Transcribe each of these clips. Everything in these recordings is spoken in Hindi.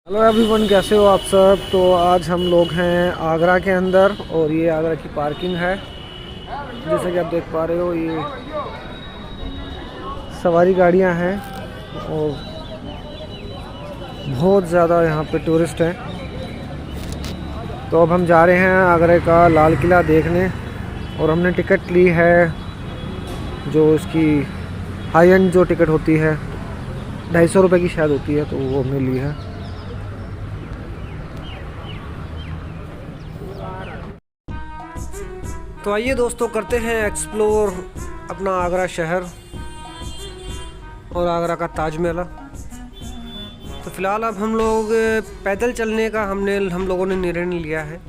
हेलो एवरीवन, कैसे हो आप सब। तो आज हम लोग हैं आगरा के अंदर और ये आगरा की पार्किंग है। जैसे कि आप देख पा रहे हो, ये सवारी गाड़ियां हैं और बहुत ज़्यादा यहाँ पे टूरिस्ट हैं। तो अब हम जा रहे हैं आगरा का लाल किला देखने और हमने टिकट ली है, जो इसकी हाई एंड जो टिकट होती है 250 रुपये की शायद होती है, तो वो हमने ली है। तो आइए दोस्तों, करते हैं एक्सप्लोर अपना आगरा शहर और आगरा का ताजमहल। तो फ़िलहाल अब हम लोग पैदल चलने का हम लोगों ने निर्णय लिया है,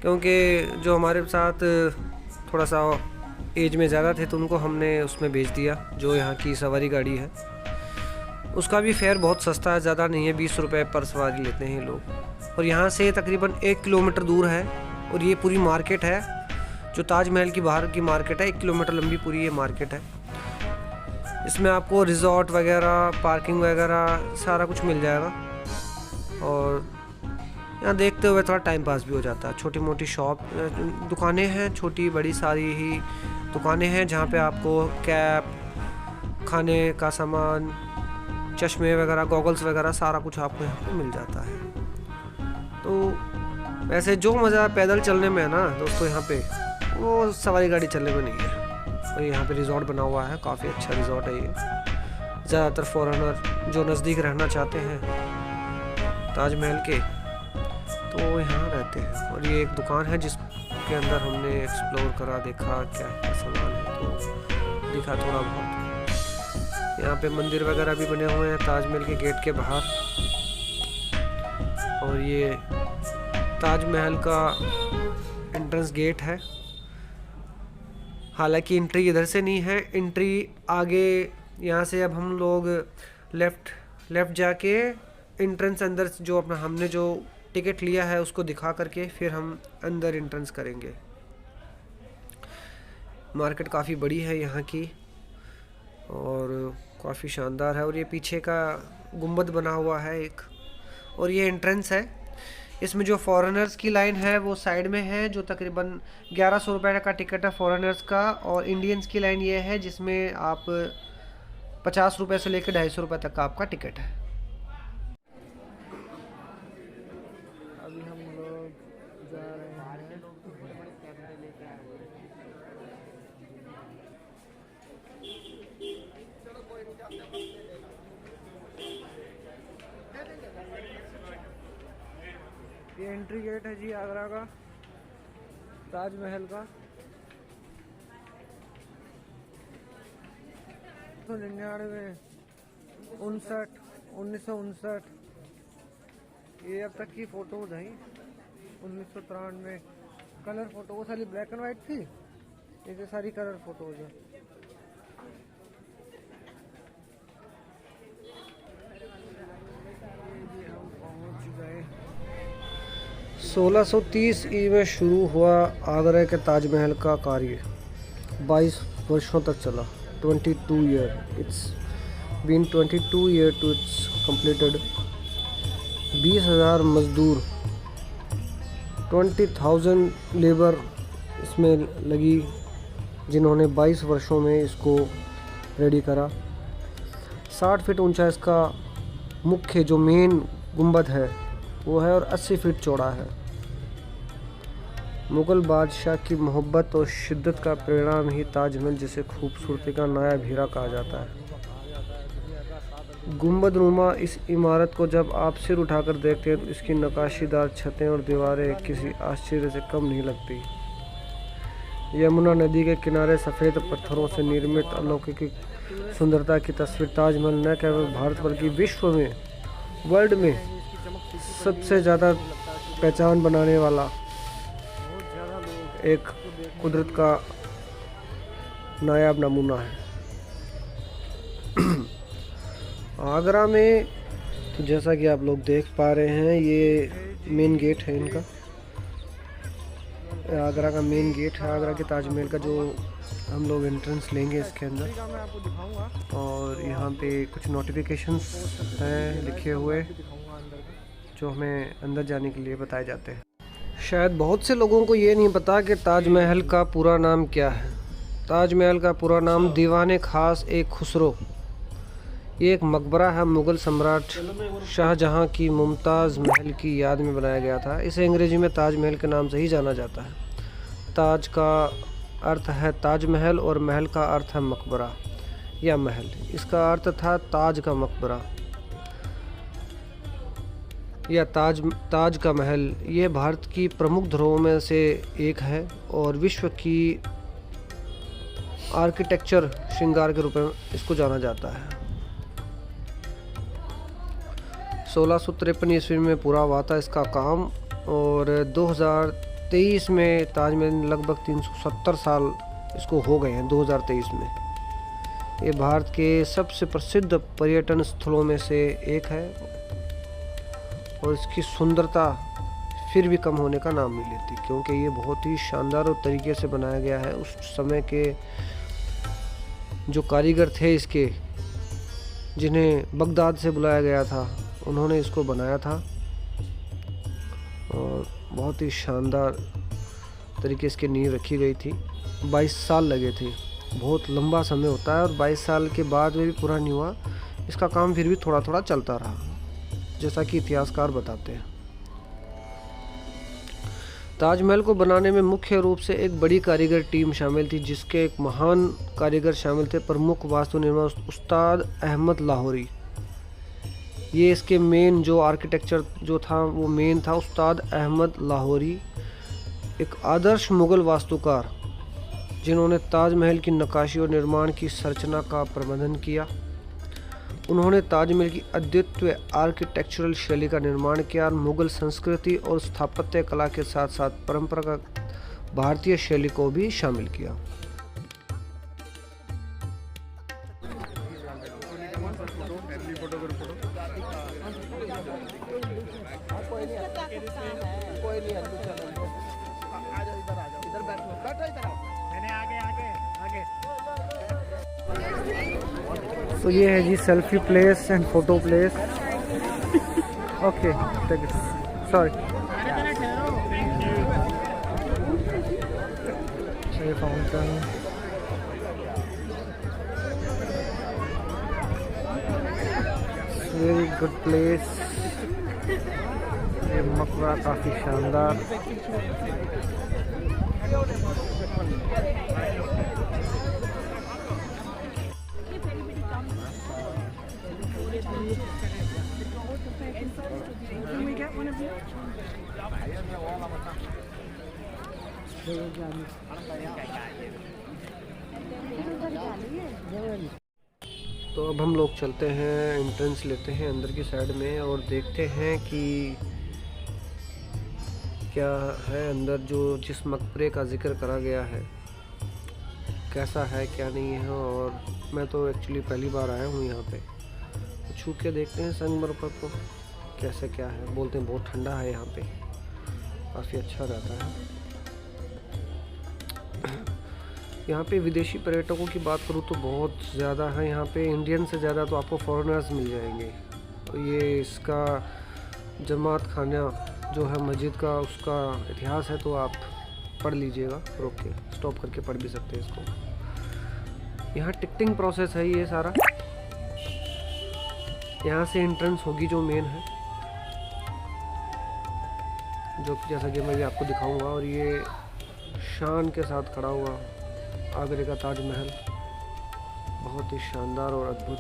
क्योंकि जो हमारे साथ थोड़ा सा एज में ज़्यादा थे तो उनको हमने उसमें भेज दिया। जो यहाँ की सवारी गाड़ी है उसका भी फेयर बहुत सस्ता है, ज़्यादा नहीं है, 20 रुपये पर सवारी लेते हैं ये लोग। और यहाँ से तकरीबन 1 किलोमीटर दूर है और ये पूरी मार्केट है, जो ताजमहल की बाहर की मार्केट है। 1 किलोमीटर लंबी पूरी ये मार्केट है। इसमें आपको रिजॉर्ट वगैरह, पार्किंग वगैरह सारा कुछ मिल जाएगा और यहाँ देखते हुए थोड़ा टाइम पास भी हो जाता है। छोटी मोटी शॉप दुकानें हैं, छोटी बड़ी सारी ही दुकानें हैं, जहाँ पे आपको कैप, खाने का सामान, चश्मे वगैरह, गॉगल्स वगैरह सारा कुछ आपको यहाँ पे मिल जाता है। तो वैसे जो मज़ा पैदल चलने में है ना दोस्तों, यहाँ पे वो सवारी गाड़ी चलने में नहीं है। और यहाँ पे रिजॉर्ट बना हुआ है, काफ़ी अच्छा रिजॉर्ट है ये। ज़्यादातर फॉरेनर जो नज़दीक रहना चाहते हैं ताजमहल के, तो यहाँ रहते हैं। और ये एक दुकान है जिसके अंदर हमने एक्सप्लोर करा, देखा क्या क्या सामान है, तो दिखा थोड़ा बहुत। यहाँ पे मंदिर वगैरह भी बने हुए हैं ताजमहल के गेट के बाहर। और ये ताजमहल का एंट्रेंस गेट है। हालांकि एंट्री इधर से नहीं है, एंट्री आगे यहाँ से। अब हम लोग लेफ़्ट जाके एंट्रेंस अंदर जो अपना हमने जो टिकट लिया है उसको दिखा करके फिर हम अंदर एंट्रेंस करेंगे। मार्केट काफ़ी बड़ी है यहाँ की और काफ़ी शानदार है। और ये पीछे का गुंबद बना हुआ है एक, और ये एंट्रेंस है। इसमें जो फॉरेनर्स की लाइन है वो साइड में है, जो तकरीबन 1100 रुपये का टिकट है फॉरेनर्स का। और इंडियंस की लाइन ये है जिसमें आप 50 रुपये से लेकर 250 रुपये तक का आपका टिकट है। अभी हम लोग जा रहे हैं ये एंट्री गेट है जी आगरा का, ताजमहल का। 1959 ये अब तक की फ़ोटोज़ हैं। 1993 कलर फ़ोटो, वो सारी ब्लैक एंड वाइट थी, ये सारी कलर फ़ोटोज़ हैं। हम पहुंच गए। 1630 ई में शुरू हुआ आगरा के ताजमहल का कार्य, 22 वर्षों तक चला। 22 year, it's been 22 year to it's completed. 20,000 मजदूर, 20,000 लेबर इसमें लगी, जिन्होंने 22 वर्षों में इसको रेडी करा। 60 फीट ऊंचा इसका मुख्य जो मेन गुंबद है वो है और 80 फीट चौड़ा है। मुग़ल बादशाह की मोहब्बत और शिद्दत का परिणाम ही ताजमहल, जिसे खूबसूरती का नायाब हीरा कहा जाता है। गुंबद नुमा इस इमारत को जब आप सिर उठाकर देखते हैं तो इसकी नक्काशीदार छतें और दीवारें किसी आश्चर्य से कम नहीं लगती। यमुना नदी के किनारे सफ़ेद पत्थरों से निर्मित अलौकिक सुंदरता की तस्वीर ताजमहल न केवल भारत बल्कि विश्व में, वर्ल्ड में सबसे ज़्यादा पहचान बनाने वाला एक कुदरत का नायाब नमूना है। आगरा में तो जैसा कि आप लोग देख पा रहे हैं, ये मेन गेट है इनका। आगरा का मेन गेट है आगरा के ताजमहल का, जो हम लोग एंट्रेंस लेंगे इसके अंदर। और यहाँ पे कुछ नोटिफिकेशंस हैं लिखे हुए। जो हमें अंदर जाने के लिए बताए जाते हैं। शायद बहुत से लोगों को ये नहीं पता कि ताजमहल का पूरा नाम क्या है। ताजमहल का पूरा नाम दीवाने खास ए खुसरो। ये एक मकबरा है, मुग़ल सम्राट शाहजहां की मुमताज़ महल की याद में बनाया गया था। इसे अंग्रेज़ी में ताजमहल के नाम से ही जाना जाता है। ताज का अर्थ है ताजमहल और महल का अर्थ है मकबरा या महल। इसका अर्थ था ताज का मकबरा या ताज का महल। ये भारत की प्रमुख धरोहरों में से एक है और विश्व की आर्किटेक्चर श्रृंगार के रूप में इसको जाना जाता है। 1653 ईस्वी में पूरा हुआ था इसका काम और 2023 में ताजमहल लगभग 370 साल इसको हो गए हैं 2023 में। ये भारत के सबसे प्रसिद्ध पर्यटन स्थलों में से एक है और इसकी सुंदरता फिर भी कम होने का नाम नहीं लेती, क्योंकि ये बहुत ही शानदार और तरीके से बनाया गया है। उस समय के जो कारीगर थे इसके, जिन्हें बगदाद से बुलाया गया था, उन्होंने इसको बनाया था और बहुत ही शानदार तरीके से नींव रखी गई थी। 22 साल लगे थे। बहुत लंबा समय होता है और 22 साल के बाद में भी पूरा नहीं हुआ। इसका काम फिर भी थोड़ा थोड़ा चलता रहा, जैसा कि इतिहासकार बताते हैं। ताजमहल को बनाने में मुख्य रूप से एक बड़ी कारीगर टीम शामिल थी, जिसके एक महान कारीगर शामिल थे, प्रमुख वास्तु निर्माता उस्ताद अहमद लाहौरी। ये इसके मेन जो आर्किटेक्चर जो था वो मेन था उस्ताद अहमद लाहौरी, एक आदर्श मुग़ल वास्तुकार जिन्होंने ताजमहल की नक्काशी और निर्माण की संरचना का प्रबंधन किया। उन्होंने ताजमहल की अद्वितीय आर्किटेक्चरल शैली का निर्माण किया और मुग़ल संस्कृति और स्थापत्य कला के साथ साथ परंपरागत भारतीय शैली को भी शामिल किया। तो ये है जी selfie place and photo place. Okay, sorry. ये फाउंटेन, वेरी गुड प्लेस। ये मकबरा काफ़ी शानदार। तो अब हम लोग चलते हैं, एंट्रेंस लेते हैं अंदर की साइड में और देखते हैं कि क्या है अंदर। जो जिस मकबरे का जिक्र करा गया है कैसा है क्या नहीं है। और मैं तो एक्चुअली पहली बार आया हूँ यहाँ पे, छू के देखते हैं संगमरमर को कैसे क्या है। बोलते हैं बहुत ठंडा है यहाँ पे, काफ़ी अच्छा रहता है। यहाँ पे विदेशी पर्यटकों की बात करूँ तो बहुत ज़्यादा है यहाँ पे। इंडियन से ज़्यादा तो आपको फॉरेनर्स मिल जाएंगे। तो ये इसका जमात खाना जो है मस्जिद का, उसका इतिहास है, तो आप पढ़ लीजिएगा, रोक के स्टॉप करके पढ़ भी सकते हैं इसको। यहाँ टिकटिंग प्रोसेस है ये सारा। यहाँ से एंट्रेंस होगी जो मेन है, जो जैसा कि मैं आपको दिखाऊंगा। और ये शान के साथ खड़ा हुआ आगरे का ताजमहल, बहुत ही शानदार और अद्भुत।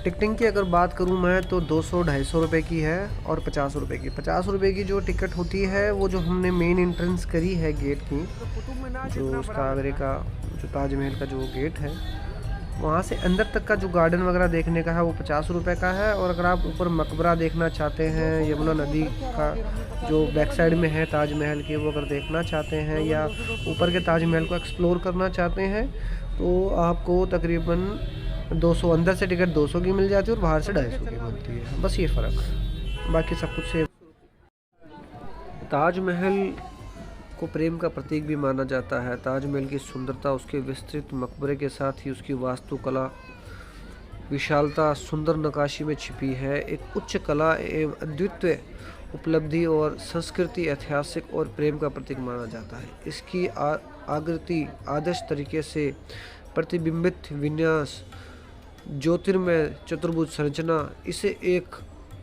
टिकटिंग की अगर बात करूं मैं तो 200-250 रुपये की है और 50 रुपये की। 50 रुपये की जो टिकट होती है वो जो हमने मेन एंट्रेंस करी है गेट की, जो उसका आगरे का जो ताजमहल का जो गेट है, वहाँ से अंदर तक का जो गार्डन वगैरह देखने का है वो 50 रुपये का है। और अगर आप ऊपर मकबरा देखना चाहते हैं, यमुना नदी का जो बैक साइड में है ताजमहल के, वो अगर देखना चाहते हैं या ऊपर के ताजमहल को एक्सप्लोर करना चाहते हैं तो आपको तकरीबन 200, अंदर से टिकट 200 की मिल जाती है और बाहर से 250 की मिलती है। बस ये फ़र्क है, बाकी सब कुछ सेम। ताजमहल को प्रेम का प्रतीक भी माना जाता है। ताजमहल की सुंदरता उसके विस्तृत मकबरे के साथ ही उसकी वास्तुकला विशालता सुंदर नक्काशी में छिपी है। एक उच्च कला एवं अद्वितीय उपलब्धि और संस्कृति ऐतिहासिक और प्रेम का प्रतीक माना जाता है। इसकी आकृति आदर्श तरीके से प्रतिबिंबित विन्यास, ज्योतिर्मय चतुर्भुज संरचना इसे एक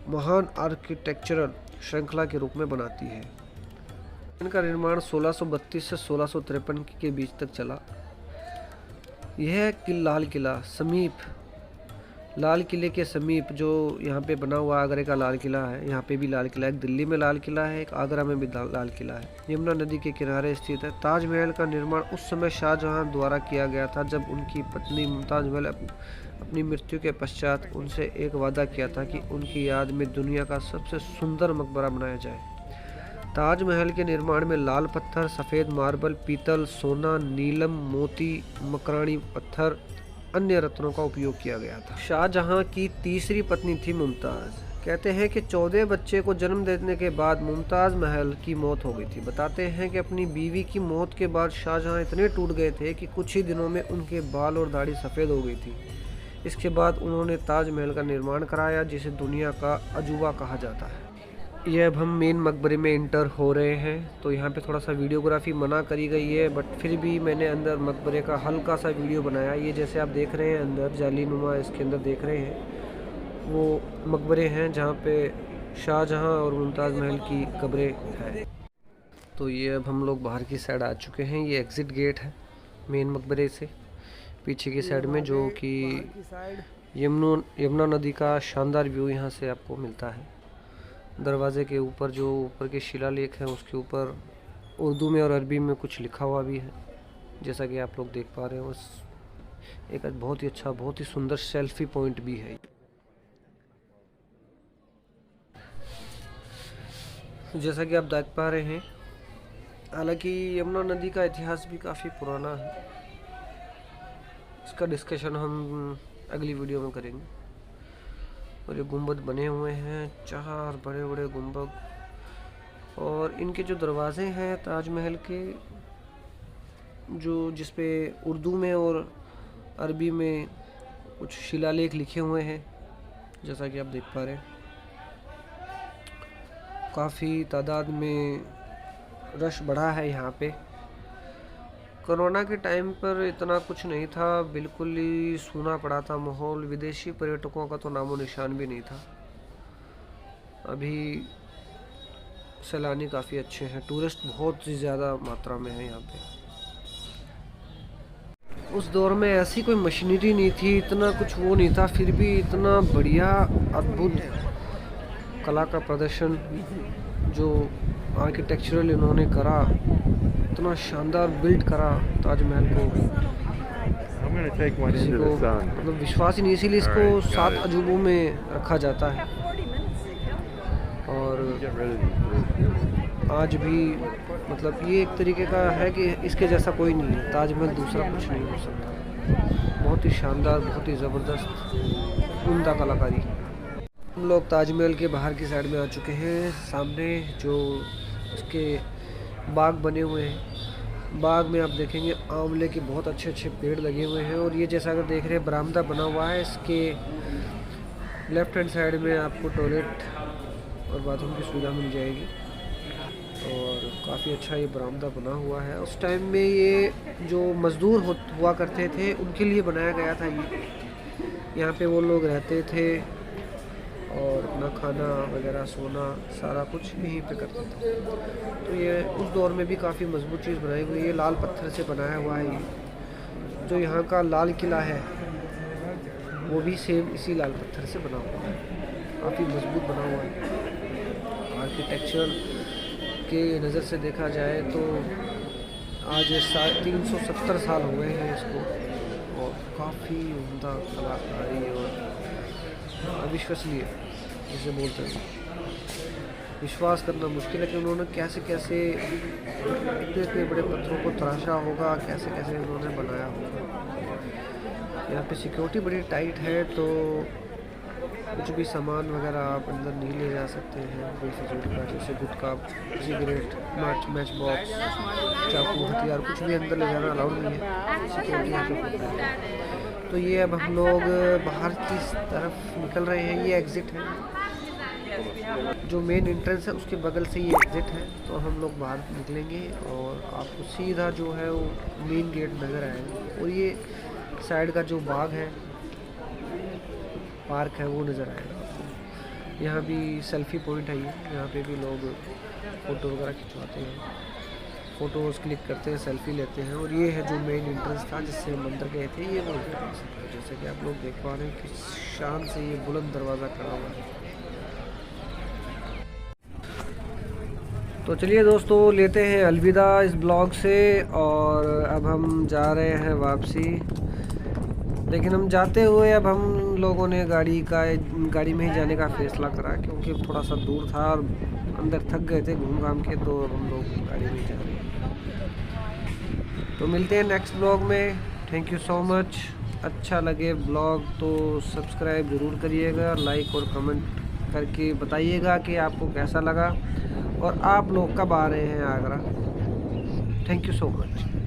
महान आर्किटेक्चरल श्रृंखला के रूप में बनाती है। इनका निर्माण 1632 से 1653 के बीच तक चला। यह लाल किले के समीप जो यहाँ पे बना हुआ आगरा का लाल किला है, यहाँ पे भी लाल किला है, एक दिल्ली में लाल किला है, एक आगरा में भी लाल किला है, यमुना नदी के किनारे स्थित है। ताजमहल का निर्माण उस समय शाहजहां द्वारा किया गया था जब उनकी पत्नी मुमताज महल अपनी मृत्यु के पश्चात उनसे एक वादा किया था कि उनकी याद में दुनिया का सबसे सुंदर मकबरा बनाया जाए। ताजमहल के निर्माण में लाल पत्थर, सफ़ेद मार्बल, पीतल, सोना, नीलम, मोती, मकरानी पत्थर, अन्य रत्नों का उपयोग किया गया था। शाहजहां की तीसरी पत्नी थी मुमताज़। कहते हैं कि 14 बच्चे को जन्म देने के बाद मुमताज़ महल की मौत हो गई थी। बताते हैं कि अपनी बीवी की मौत के बाद शाहजहां इतने टूट गए थे कि कुछ ही दिनों में उनके बाल और दाढ़ी सफ़ेद हो गई थी। इसके बाद उन्होंने ताजमहल का निर्माण कराया, जिसे दुनिया का अजूबा कहा जाता है। ये अब हम मेन मकबरे में इंटर हो रहे हैं, तो यहाँ पे थोड़ा सा वीडियोग्राफी मना करी गई है, बट फिर भी मैंने अंदर मकबरे का हल्का सा वीडियो बनाया। ये जैसे आप देख रहे हैं अंदर जालीनुमा इसके अंदर देख रहे हैं, वो मकबरे हैं जहाँ पे शाहजहां और मुमताज़ महल की कब्रें हैं। तो ये अब हम लोग बाहर की साइड आ चुके हैं। ये एग्ज़िट गेट है मेन मकबरे से पीछे की साइड में, जो कि यमुना नदी का शानदार व्यू यहाँ से आपको मिलता है। दरवाजे के ऊपर जो ऊपर के शिलालेख हैं उसके ऊपर उर्दू में और अरबी में कुछ लिखा हुआ भी है, जैसा कि आप लोग देख पा रहे हो। एक बहुत ही अच्छा, बहुत ही सुंदर सेल्फी पॉइंट भी है। जैसा कि आप देख पा रहे हैं, हालांकि यमुना नदी का इतिहास भी काफ़ी पुराना है। इसका डिस्कशन हम अगली वीडियो में करेंगे। और ये गुंबद बने हुए हैं, 4 बड़े बड़े गुंबद, और इनके जो दरवाजे हैं ताजमहल के, जो जिसपे उर्दू में और अरबी में कुछ शिलालेख लिखे हुए हैं, जैसा कि आप देख पा रहे हैं। काफ़ी तादाद में रश बढ़ा है यहाँ पे। कोरोना के टाइम पर इतना कुछ नहीं था, बिल्कुल ही सूना पड़ा था माहौल। विदेशी पर्यटकों का तो नामो निशान भी नहीं था। अभी सैलानी काफ़ी अच्छे हैं, टूरिस्ट बहुत ही ज़्यादा मात्रा में है यहाँ पे। उस दौर में ऐसी कोई मशीनरी नहीं थी, इतना कुछ वो नहीं था, फिर भी इतना बढ़िया अद्भुत कला का प्रदर्शन जो आर्किटेक्चरल इन्होंने करा, इतना शानदार बिल्ड करा ताजमहल को, मतलब विश्वास ही नहीं। इसीलिए इसको 7 अजूबों में रखा जाता है। और आज भी मतलब ये एक तरीके का है कि इसके जैसा कोई नहीं है। ताजमहल दूसरा कुछ नहीं हो सकता। बहुत ही शानदार, बहुत ही ज़बरदस्त, उम्दा कलाकारी। हम लोग ताजमहल के बाहर की साइड में आ चुके हैं। सामने जो इसके बाग बने हुए हैं, बाग में आप देखेंगे आंवले के बहुत अच्छे अच्छे पेड़ लगे हुए हैं। और ये जैसा अगर देख रहे हैं बरामदा बना हुआ है, इसके लेफ्ट हैंड साइड में आपको टॉयलेट और बाथरूम की सुविधा मिल जाएगी। और काफ़ी अच्छा ये बरामदा बना हुआ है। उस टाइम में ये जो मज़दूर हुआ करते थे उनके लिए बनाया गया था। ये यहाँ पे वो लोग रहते थे और अपना खाना वगैरह, सोना, सारा कुछ यहीं पे करते थे। तो ये उस दौर में भी काफ़ी मजबूत चीज़ बनाई हुई है। ये लाल पत्थर से बनाया हुआ है। ये जो यहाँ का लाल किला है वो भी सेम इसी लाल पत्थर से बना हुआ है, काफ़ी मजबूत बना हुआ है। आर्किटेक्चर के नज़र से देखा जाए तो आज 370 साल हो गए हैं इसको, और काफ़ी उम्दा कलाकारी और अविश्वसनीय जिसे बोलते हैं। विश्वास करना मुश्किल है कि उन्होंने कैसे कैसे इतने बड़े पत्थरों को तराशा होगा, कैसे कैसे उन्होंने बनाया होगा। यहाँ पे सिक्योरिटी बड़ी टाइट है, तो कुछ भी सामान वगैरह आप अंदर नहीं ले जा सकते हैं बेफिजूल का, जैसे गुटखा, सिगरेट, मैच बॉक्स, चाकू, हथियार, कुछ भी अंदर ले जाना अलाउड नहीं है। सिक्योरिटी यहाँ पे होता है। तो तो ये अब हम लोग बाहर की तरफ निकल रहे हैं। ये एग्ज़िट है, जो मेन एंट्रेंस है उसके बगल से ये एग्ज़िट है। तो हम लोग बाहर निकलेंगे और आपको सीधा जो है वो मेन गेट नज़र आएगा और ये साइड का जो बाग है, पार्क है, वो नज़र आएगा आपको। यहाँ भी सेल्फ़ी पॉइंट है, यहाँ पे भी लोग फ़ोटो वगैरह खिंचवाते हैं, फ़ोटोज़ क्लिक करते हैं, सेल्फ़ी लेते हैं। और ये है जो मेन एंट्रेंस था जिससे हम अंदर गए थे, ये वो एंट्रेंस है। जैसे कि आप लोग देख पा रहे हैं कि शान से ये बुलंद दरवाज़ा खड़ा हुआ है। तो चलिए दोस्तों, लेते हैं अलविदा इस ब्लॉग से और अब हम जा रहे हैं वापसी। लेकिन हम जाते हुए अब हम लोगों ने गाड़ी में ही जाने का फ़ैसला करा, क्योंकि थोड़ा सा दूर था और अंदर थक गए थे घूम घाम के, तो हम लोग गाड़ी में ही जा रहे हैं। तो मिलते हैं नेक्स्ट ब्लॉग में। Thank you so much. अच्छा लगे ब्लॉग तो सब्सक्राइब ज़रूर करिएगा, लाइक और कमेंट करके बताइएगा कि आपको कैसा लगा और आप लोग कब आ रहे हैं Agra. Thank you so much.